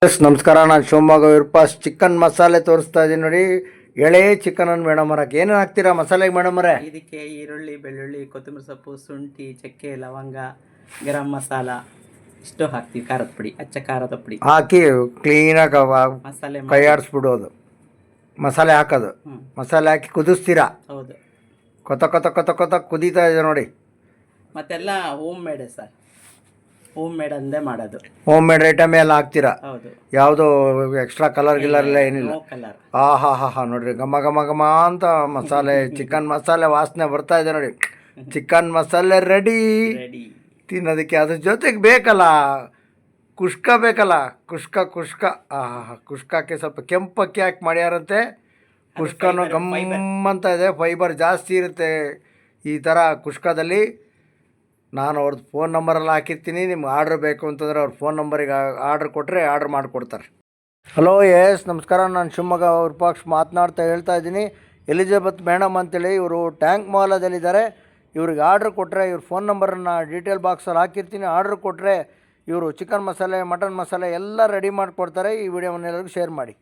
S ನಮಸ್ಕಾರ. ನಾನು Shivamogga ವಿರ್ಪಾಸ್ chicken ಮಸಾಲೆ ತೋರಿಸ್ತಾ ಇದ್ದೀನಿ ನೋಡಿ. ಎಳೆ ಚಿಕನನ್ನು ಮೇಡಮ್ ಅವರಕ್ಕೆ ಏನೇನು ಹಾಕ್ತೀರಾ ಮಸಾಲೆಗೆ ಮೇಡಮ್ ಅವರೇ? ಇದಕ್ಕೆ ಈರುಳ್ಳಿ, ಬೆಳ್ಳುಳ್ಳಿ, ಕೊತ್ತಂಬರಿ ಸೊಪ್ಪು, ಶುಂಠಿ, ಚಕ್ಕೆ, ಲವಂಗ, ಗರಂ ಮಸಾಲ ಇಷ್ಟು ಹಾಕ್ತೀವಿ. ಖಾರದ ಪುಡಿ, ಅಚ್ಚ ಖಾರದ ಪುಡಿ ಹಾಕಿ ಕ್ಲೀನಾಗಿ ಮಸಾಲೆ ಕೈ ಆಡಿಸ್ಬಿಡೋದು. ಮಸಾಲೆ ಹಾಕೋದು, ಮಸಾಲೆ ಹಾಕಿ ಕುದಿಸ್ತೀರಾ? ಹೌದು. ಕೊತ ಕೊತ ಕೊತ ಕೊತ ಕುದೀತಾ ಇದೆ ನೋಡಿ. ಮತ್ತೆಲ್ಲ home made sir, home made ಅಂದೇ ಮಾಡೋದು. ಹೋಮ್ ಮೇಡ್ ಐಟಮ್ ಎಲ್ಲ ಹಾಕ್ತೀರಾ? ಹೌದು. ಯಾವುದು ಎಕ್ಸ್ಟ್ರಾ ಕಲರ್ ಗಿಲ್ಲರ್ ಎಲ್ಲ ಏನಿಲ್ಲ? ಕಲರ್. ಹಾ ನೋಡ್ರಿ, ಘಮ ಘಮ ಘಮ ಅಂತ ಮಸಾಲೆ ಚಿಕನ್ ಮಸಾಲೆ ವಾಸನೆ ಬರ್ತಾ ಇದೆ ನೋಡಿ. ಚಿಕನ್ ಮಸಾಲೆ ರೆಡಿ. ತಿನ್ನೋದಕ್ಕೆ ಅದ್ರ ಜೊತೆಗೆ ಬೇಕಲ್ಲ ಕುಷ್ಕ ಬೇಕಲ್ಲ, ಕುಷ್ಕ ಕುಷ್ಕಕ್ಕೆ ಸ್ವಲ್ಪ ಕೆಂಪಕ್ಕಿ ಹಾಕಿ ಮಾಡ್ಯಾರಂತೆ. ಕುಷ್ಕನೂ ಗಮ್ಮಂತ ಇದೆ, ಫೈಬರ್ ಜಾಸ್ತಿ ಇರುತ್ತೆ ಈ ಥರ ಕುಷ್ಕದಲ್ಲಿ. ನಾನು ಅವ್ರದ್ದು ಫೋನ್ ನಂಬರೆಲ್ಲ ಹಾಕಿರ್ತೀನಿ. ನಿಮ್ಗೆ ಆರ್ಡ್ರ್ ಬೇಕು ಅಂತಂದರೆ ಅವ್ರ ಫೋನ್ ನಂಬರಿಗೆ ಆರ್ಡ್ರ್ ಕೊಟ್ಟರೆ ಆರ್ಡ್ರ್ ಮಾಡಿಕೊಡ್ತಾರೆ. ಹಲೋ, ಎಸ್ ನಮಸ್ಕಾರ. ನಾನು ಶಿವಮೊಗ್ಗ ವಿರೂಪಾಕ್ಷ ಮಾತನಾಡ್ತಾ ಹೇಳ್ತಾ ಇದ್ದೀನಿ. ಎಲಿಜಬೆತ್ ಮೇಡಮ್ ಅಂತೇಳಿ ಇವರು ಟ್ಯಾಂಕ್ ಮಾಲದಲ್ಲಿದ್ದಾರೆ. ಇವ್ರಿಗೆ ಆರ್ಡ್ರ್ ಕೊಟ್ಟರೆ ಇವ್ರ ಫೋನ್ ನಂಬರನ್ನು ಡೀಟೇಲ್ ಬಾಕ್ಸಲ್ಲಿ ಹಾಕಿರ್ತೀನಿ. ಆರ್ಡ್ರ್ ಕೊಟ್ಟರೆ ಇವರು ಚಿಕನ್ ಮಸಾಲೆ, ಮಟನ್ ಮಸಾಲೆ ಎಲ್ಲ ರೆಡಿ ಮಾಡಿಕೊಡ್ತಾರೆ. ಈ ವಿಡಿಯೋವನ್ನೆಲ್ಲರಿಗೂ ಶೇರ್ ಮಾಡಿ.